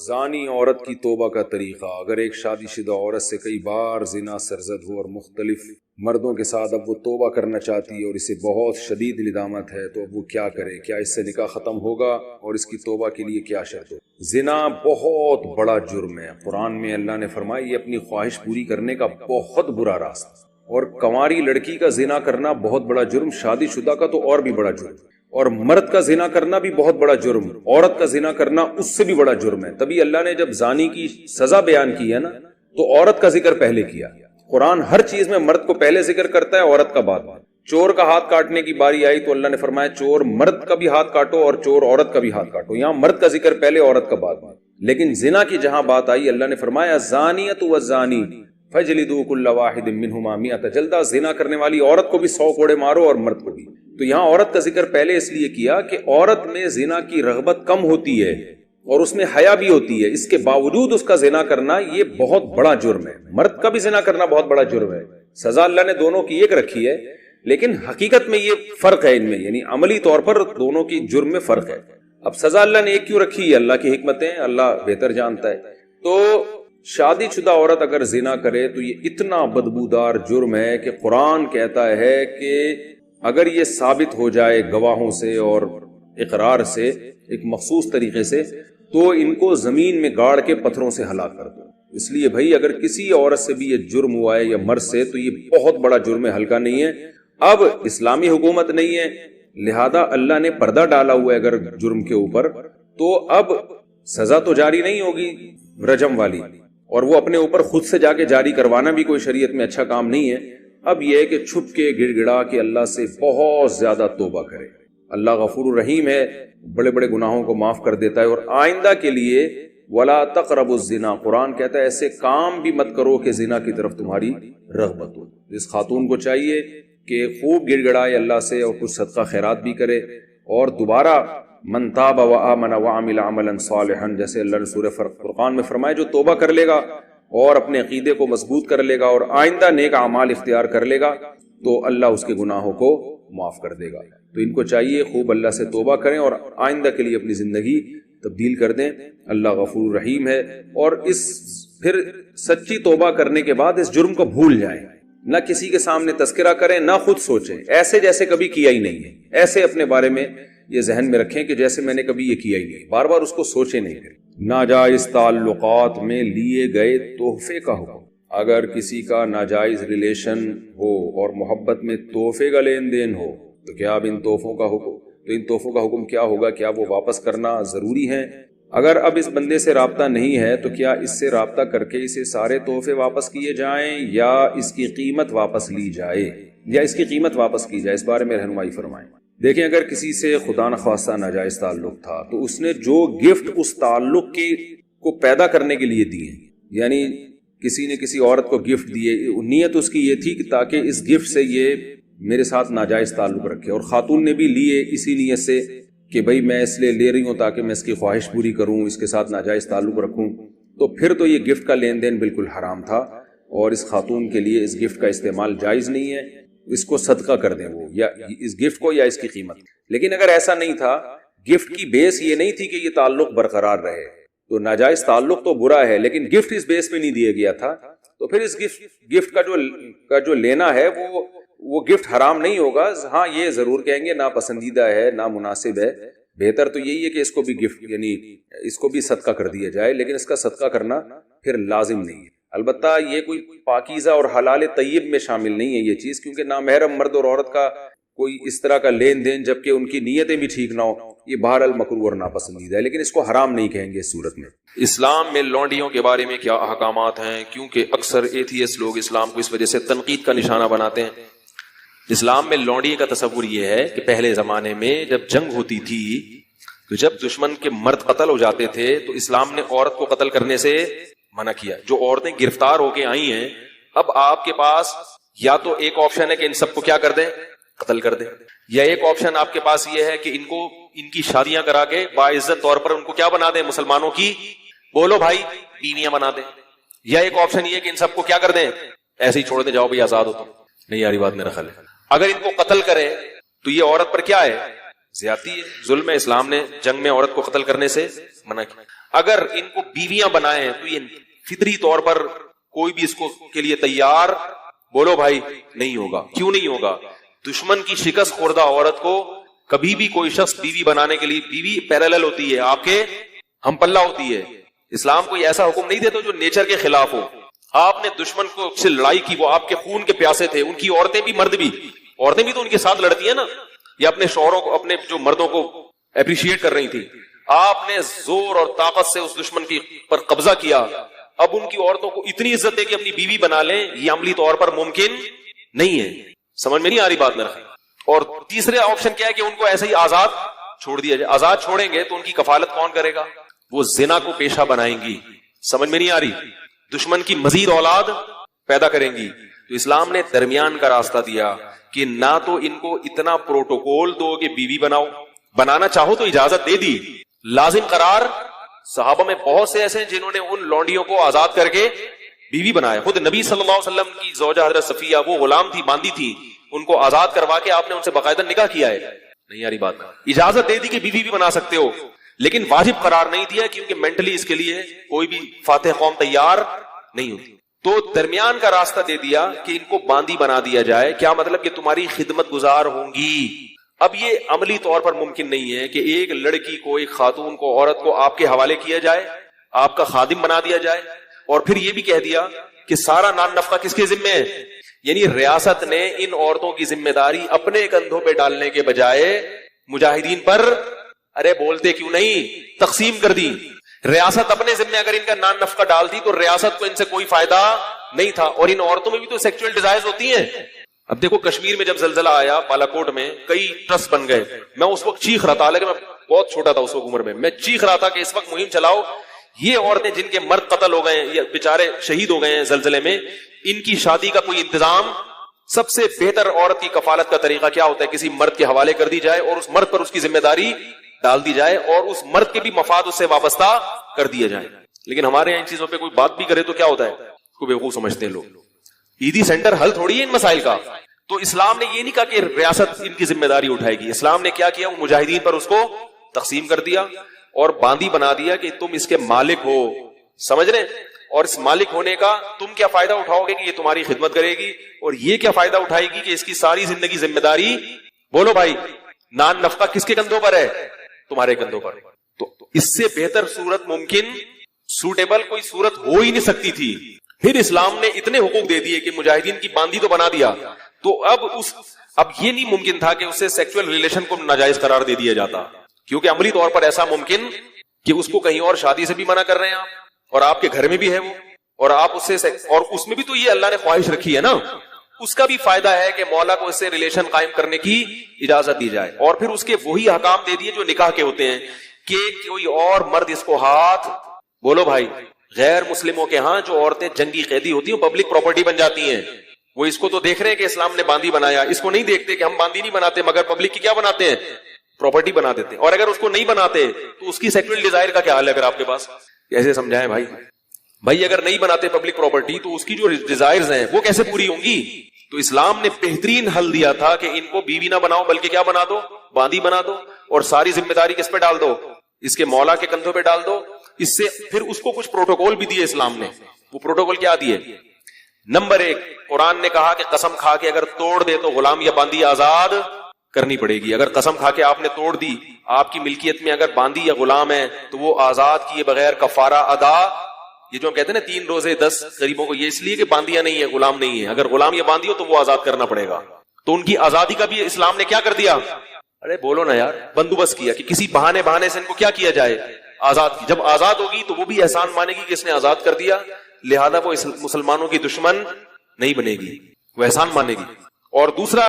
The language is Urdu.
زانی عورت کی توبہ کا طریقہ۔ اگر ایک شادی شدہ عورت سے کئی بار زنا سرزد ہو اور مختلف مردوں کے ساتھ اب وہ توبہ کرنا چاہتی ہے اور اسے بہت شدید ندامت ہے، تو اب وہ کیا کرے؟ کیا اس سے نکاح ختم ہوگا اور اس کی توبہ کے لیے کیا شرط ہو؟ زنا بہت بڑا جرم ہے۔ قرآن میں اللہ نے فرمایا یہ اپنی خواہش پوری کرنے کا بہت برا راستہ، اور کنواری لڑکی کا زنا کرنا بہت بڑا جرم، شادی شدہ کا تو اور بھی بڑا جرم، اور مرد کا زنا کرنا بھی بہت بڑا جرم، عورت کا زنا کرنا اس سے بھی بڑا جرم ہے۔ تبھی اللہ نے جب زانی کی سزا بیان کی ہے نا، تو عورت کا ذکر پہلے کیا۔ قرآن ہر چیز میں مرد کو پہلے ذکر کرتا ہے، عورت کا بعد۔ چور کا ہاتھ کاٹنے کی باری آئی تو اللہ نے فرمایا چور مرد کا بھی ہاتھ کاٹو اور چور عورت کا بھی ہاتھ کاٹو۔ یہاں مرد کا ذکر پہلے، عورت کا بعد۔ لیکن زنا کی جہاں بات آئی، اللہ نے فرمایا زانیۃ والزانی فجلدوا کل واحد منہما مئۃ جلدہ، زنا کرنے والی عورت کو بھی 100 کوڑے مارو اور مرد کو بھی۔ تو یہاں عورت کا ذکر پہلے اس لیے کیا کہ عورت میں زنا کی رغبت کم ہوتی ہے اور اس میں حیا بھی ہوتی ہے، اس کے باوجود اس کا زنا کرنا یہ بہت بڑا جرم ہے۔ مرد کا بھی زنا کرنا بہت بڑا جرم ہے، سزا اللہ نے دونوں کی ایک رکھی ہے، لیکن حقیقت میں یہ فرق ہے ان میں، یعنی عملی طور پر دونوں کی جرم میں فرق ہے۔ اب سزا اللہ نے ایک کیوں رکھی ہے؟ اللہ کی حکمتیں اللہ بہتر جانتا ہے۔ تو شادی شدہ عورت اگر زنا کرے تو یہ اتنا بدبودار جرم ہے کہ قرآن کہتا ہے کہ اگر یہ ثابت ہو جائے گواہوں سے اور اقرار سے ایک مخصوص طریقے سے، تو ان کو زمین میں گاڑ کے پتھروں سے ہلاک کر دو۔ اس لیے بھائی اگر کسی عورت سے بھی یہ جرم ہوا ہے یا مرد سے، تو یہ بہت بڑا جرم ہے، ہلکا نہیں ہے۔ اب اسلامی حکومت نہیں ہے، لہذا اللہ نے پردہ ڈالا ہوا ہے اگر جرم کے اوپر، تو اب سزا تو جاری نہیں ہوگی رجم والی، اور وہ اپنے اوپر خود سے جا کے جاری کروانا بھی کوئی شریعت میں اچھا کام نہیں ہے۔ اب یہ ہے کہ چھپ کے گڑ گڑا کے اللہ سے بہت زیادہ توبہ کرے۔ اللہ غفور الرحیم ہے، بڑے بڑے گناہوں کو معاف کر دیتا ہے، اور آئندہ کے لیے وَلَا تَقْرَبُوا الزِّنَا، قرآن کہتا ہے ایسے کام بھی مت کرو کہ زنا کی طرف تمہاری رغبت ہو۔ اس خاتون کو چاہیے کہ خوب گڑ گڑائے اللہ سے اور کچھ صدقہ خیرات بھی کرے، اور دوبارہ من تاب وآمن وعمل عملا صالحا، جیسے اللہ نے سورہ فرقان میں فرمایا جو توبہ کر لے گا اور اپنے عقیدے کو مضبوط کر لے گا اور آئندہ نیک اعمال اختیار کر لے گا، تو اللہ اس کے گناہوں کو معاف کر دے گا۔ تو ان کو چاہیے خوب اللہ سے توبہ کریں اور آئندہ کے لیے اپنی زندگی تبدیل کر دیں۔ اللہ غفور رحیم ہے، اور اس پھر سچی توبہ کرنے کے بعد اس جرم کو بھول جائیں، نہ کسی کے سامنے تذکرہ کریں، نہ خود سوچیں ایسے جیسے کبھی کیا ہی نہیں ہے، ایسے اپنے بارے میں یہ ذہن میں رکھیں کہ جیسے میں نے کبھی یہ کیا ہی نہیں، بار بار اس کو سوچیں نہیں کریں۔ ناجائز تعلقات میں لیے گئے تحفے کا حکم، اگر کسی کا ناجائز ریلیشن ہو اور محبت میں تحفے کا لین دین ہو تو کیا اب ان تحفوں کا حکم، تو ان تحفوں کا حکم کیا ہوگا؟ کیا وہ واپس کرنا ضروری ہے؟ اگر اب اس بندے سے رابطہ نہیں ہے تو کیا اس سے رابطہ کر کے اسے سارے تحفے واپس کیے جائیں یا اس کی قیمت واپس لی جائے، یا اس کی قیمت واپس کی جائے؟ اس بارے میں رہنمائی فرمائیں۔ دیکھیں اگر کسی سے خدا نخواستہ ناجائز تعلق تھا تو اس نے جو گفٹ اس تعلق کو پیدا کرنے کے لیے دیے، یعنی کسی نے کسی عورت کو گفٹ دیے، نیت اس کی یہ تھی کہ تاکہ اس گفٹ سے یہ میرے ساتھ ناجائز تعلق رکھے، اور خاتون نے بھی لیے اسی نیت سے کہ بھئی میں اس لیے لے رہی ہوں تاکہ میں اس کی خواہش پوری کروں، اس کے ساتھ ناجائز تعلق رکھوں، تو پھر تو یہ گفٹ کا لین دین بالکل حرام تھا، اور اس خاتون کے لیے اس گفٹ کا استعمال جائز نہیں ہے، اس کو صدقہ کر دیں وہ، یا اس گفٹ کو یا اس کی قیمت۔ لیکن اگر ایسا نہیں تھا، گفٹ کی بیس یہ نہیں تھی کہ یہ تعلق برقرار رہے، تو ناجائز تعلق تو برا ہے، لیکن گفٹ اس بیس پہ نہیں دیا گیا تھا، تو پھر اس گفٹ کا جو لینا ہے وہ گفٹ حرام نہیں ہوگا۔ ہاں یہ ضرور کہیں گے ناپسندیدہ ہے، نامناسب ہے، بہتر تو یہی ہے کہ اس کو بھی گفٹ یعنی اس کو بھی صدقہ کر دیا جائے، لیکن اس کا صدقہ کرنا پھر لازم نہیں ہے۔ البتہ یہ کوئی پاکیزہ اور حلال طیب میں شامل نہیں ہے یہ چیز، کیونکہ نامحرم مرد اور عورت کا کوئی اس طرح کا لین دین جبکہ ان کی نیتیں بھی ٹھیک نہ ہو، یہ بہرحال مکروہ اور ناپسندیدہ ہے، لیکن اس کو حرام نہیں کہیں گے اس صورت میں۔ اسلام میں لونڈیوں کے بارے میں کیا احکامات ہیں؟ کیونکہ اکثر ایتھیسٹ لوگ اسلام کو اس وجہ سے تنقید کا نشانہ بناتے ہیں۔ اسلام میں لونڈی کا تصور یہ ہے کہ پہلے زمانے میں جب جنگ ہوتی تھی تو جب دشمن کے مرد قتل ہو جاتے تھے تو اسلام نے عورت کو قتل کرنے سے منع کیا۔ جو عورتیں گرفتار ہو کے آئی ہیں، اب آپ کے پاس یا تو ایک آپشن ہے کہ ان سب کو کیا کر دیں، قتل کر دیں، یا ایک آپشن آپ کے پاس یہ ہے کہ ان کی شادیاں کرا کے باعزت طور پر ان کو کیا بنا دیں، مسلمانوں کی بولو بھائی بیویاں بنا دیں، یا ایک آپشن یہ کہ ان سب کو کیا کر دیں، ایسے ہی چھوڑ دیں، جاؤ بھائی آزاد ہو تم۔ نہیں یاری بات میرا خیال ہے اگر ان کو قتل کریں تو یہ عورت پر کیا ہے، زیادتی ہے، ظلم ہے۔ اسلام نے جنگ میں عورت کو قتل کرنے سے منع کیا۔ اگر ان کو بیویاں بنائیں تو یہ فطری طور پر کوئی بھی اس کو کے لیے تیار بولو بھائی نہیں ہوگا. کیوں نہیں ہوگا؟ دشمن کی شکست خوردہ عورت کو کبھی بھی کوئی شخص بیوی بنانے کے لیے، بیوی پیرالل ہوتی ہے، آپ کے ہم پلہ ہوتی ہے. اسلام کوئی ایسا حکم نہیں دیتا جو نیچر کے خلاف ہو. آپ نے دشمن کو سے لڑائی کی، وہ آپ کے خون کے پیاسے تھے، ان کی عورتیں بھی مرد بھی، عورتیں بھی تو ان کے ساتھ لڑتی ہیں نا، یا اپنے شوہروں کو، اپنے جو مردوں کو اپریشیٹ کر رہی تھی. آپ نے زور اور طاقت سے اس دشمن کی پر قبضہ کیا. اب ان کی عورتوں کو اتنی عزت ہے کہ اپنی بیوی بنا لیں، یہ عملی طور پر ممکن نہیں ہے. سمجھ میں نہیں آ رہی بات میرا؟ اور تیسرے آپشن کیا ہے کہ ان کو ایسے ہی آزاد چھوڑ دیا جائے. آزاد چھوڑیں گے تو ان کی کفالت کون کرے گا؟ وہ زنا کو پیشہ بنائیں گی. سمجھ میں نہیں آ رہی؟ دشمن کی مزید اولاد پیدا کریں گی. تو اسلام نے درمیان کا راستہ دیا کہ نہ تو ان کو اتنا پروٹوکول دو کہ بیوی بناؤ، بنانا چاہو تو اجازت دے دی، لازم قرار. صحابہ میں بہت سے ایسے ہیں جنہوں نے ان لونڈیوں کو آزاد کر کے بیوی بنایا. خود نبی صلی اللہ علیہ وسلم کی زوجہ حضرت صفیہ، وہ غلام تھی، باندھی تھی، ان کو آزاد کروا کے آپ نے ان سے باقاعدہ نکاح کیا ہے. نہیں آ رہی بات؟ اجازت دے دی کہ بیوی بھی بنا سکتے ہو، لیکن واجب قرار نہیں دیا کیونکہ مینٹلی اس کے لیے کوئی بھی فاتح قوم تیار نہیں ہوتی. تو درمیان کا راستہ دے دیا کہ ان کو باندی بنا دیا جائے. کیا مطلب؟ کہ تمہاری خدمت گزار ہوں گی. اب یہ عملی طور پر ممکن نہیں ہے کہ ایک لڑکی کو، ایک خاتون کو، عورت کو آپ کے حوالے کیا جائے، آپ کا خادم بنا دیا جائے، اور پھر یہ بھی کہہ دیا کہ سارا نان نفقہ کس کے ذمہ ہے. یعنی ریاست نے ان عورتوں کی ذمہ داری اپنے کندھوں پہ ڈالنے کے بجائے مجاہدین پر، ارے بولتے کیوں نہیں، تقسیم کر دی. ریاست اپنے ذمہ اگر ان کا نان نفقہ ڈالتی تو ریاست کو ان سے کوئی فائدہ نہیں تھا. اور ان عورتوں میں بھی تو سیکچوئل ڈیزائرز ہوتی ہیں. اب دیکھو کشمیر میں جب زلزلہ آیا، بالاکوٹ میں کئی ٹرسٹ بن گئے. میں اس وقت چیخ رہا تھا، حالانکہ میں بہت چھوٹا تھا اس وقت عمر میں چیخ رہا تھا کہ اس وقت مہم چلاؤ، یہ عورتیں جن کے مرد قتل ہو گئے ہیں یا بیچارے شہید ہو گئے ہیں زلزلے میں، ان کی شادی کا کوئی انتظام. سب سے بہتر عورت کی کفالت کا طریقہ کیا ہوتا ہے؟ کسی مرد کے حوالے کر دی جائے اور اس مرد پر اس کی ذمہ داری ڈال دی جائے اور اس مرد کے بھی مفاد اس سے وابستہ کر دیا جائے. لیکن ہمارے یہاں ان چیزوں پہ کوئی بات بھی کرے تو کیا ہوتا ہے؟ کو بیوقوف سمجھتے ہیں لوگ. عیدی سینٹر حل تھوڑی ہے ان مسائل کا. تو اسلام نے یہ نہیں کہا کہ ریاست ان کی ذمہ داری اٹھائے گی. اسلام نے کیا کیا؟ وہ مجاہدین پر اس کو تقسیم کر دیا اور باندی بنا دیا کہ تم اس کے مالک ہو. سمجھ رہے؟ اور اس مالک ہونے کا تم کیا فائدہ اٹھاؤ گے کہ یہ تمہاری خدمت کرے گی، اور یہ کیا فائدہ اٹھائے گی کہ اس کی ساری زندگی ذمہ داری، بولو بھائی، نان نفقہ کس کے کندھوں پر ہے؟ تمہارے کندھوں پر. تو اس سے بہتر صورت ممکن، سوٹیبل کوئی صورت ہو ہی نہیں سکتی تھی. پھر اسلام نے اتنے حقوق دے دیے کہ مجاہدین کی باندی تو بنا دیا، تو اب یہ نہیں ممکن تھا کہ اسے سیکچوئل ریلیشن کو ناجائز قرار دے دیا جاتا، کیونکہ عملی طور پر ایسا ممکن کہ اس کو کہیں اور شادی سے بھی منع کر رہے ہیں آپ، اور آپ کے گھر میں بھی ہے وہ، اور آپ اس سے، اور اس میں بھی تو یہ اللہ نے خواہش رکھی ہے نا، اس کا بھی فائدہ ہے کہ مولا کو اس سے ریلیشن قائم کرنے کی اجازت دی جائے. اور پھر اس کے وہی احکام دے دیے جو نکاح کے ہوتے ہیں کہ کوئی اور مرد اس کو ہاتھ، بولو بھائی، غیر مسلموں کے ہاں جو عورتیں جنگی قیدی ہوتی ہیں پبلک پراپرٹی بن جاتی ہیں. وہ اس کو تو دیکھ رہے ہیں کہ اسلام نے باندی بنایا، اس کو نہیں دیکھتے کہ ہم باندی نہیں بناتے مگر پبلک کی کیا بناتے ہیں؟ پراپرٹی بنا دیتے ہیں. اور اگر اس کو نہیں بناتے تو اس کی سیکچوئل ڈیزائر کا کیا حال ہے؟ اگر آپ کے پاس کیسے سمجھائیں بھائی اگر نہیں بناتے پبلک پراپرٹی تو اس کی جو ڈیزائرز ہیں وہ کیسے پوری ہوں گی؟ تو اسلام نے بہترین حل دیا تھا کہ ان کو بیوی نہ بناؤ بلکہ کیا بنا دو؟ باندی بنا دو، اور ساری ذمہ داری کس پہ ڈال دو؟ اس کے مولا کے کندھوں پہ ڈال دو. اس سے پھر اس کو کچھ پروٹوکول بھی دیے اسلام نے. وہ پروٹوکول کیا دیے؟ نمبر 1، قرآن نے کہا کہ قسم کھا کے اگر توڑ دے تو غلام یا باندی آزاد کرنی پڑے گی. اگر قسم کھا کے آپ نے توڑ دی، آپ کی ملکیت میں اگر باندی یا غلام ہے تو وہ آزاد کیے بغیر کفارہ ادا. یہ جو ہم کہتے ہیں نا 3 روزے 10 غریبوں کو، یہ اس لیے کہ باندیاں نہیں ہے، غلام نہیں ہے. اگر غلام یا باندی ہو تو وہ آزاد کرنا پڑے گا. تو ان کی آزادی کا بھی اسلام نے کیا کر دیا؟ ارے بولو نا یار، بندوبست کیا کہ کسی بہانے سے ان کو کیا کیا جائے؟ آزاد کی. جب آزاد ہوگی تو وہ بھی احسان مانے گی کہ اس نے آزاد کر دیا، لہذا وہ مسلمانوں کی دشمن نہیں بنے گی، وہ احسان مانے گی. اور دوسرا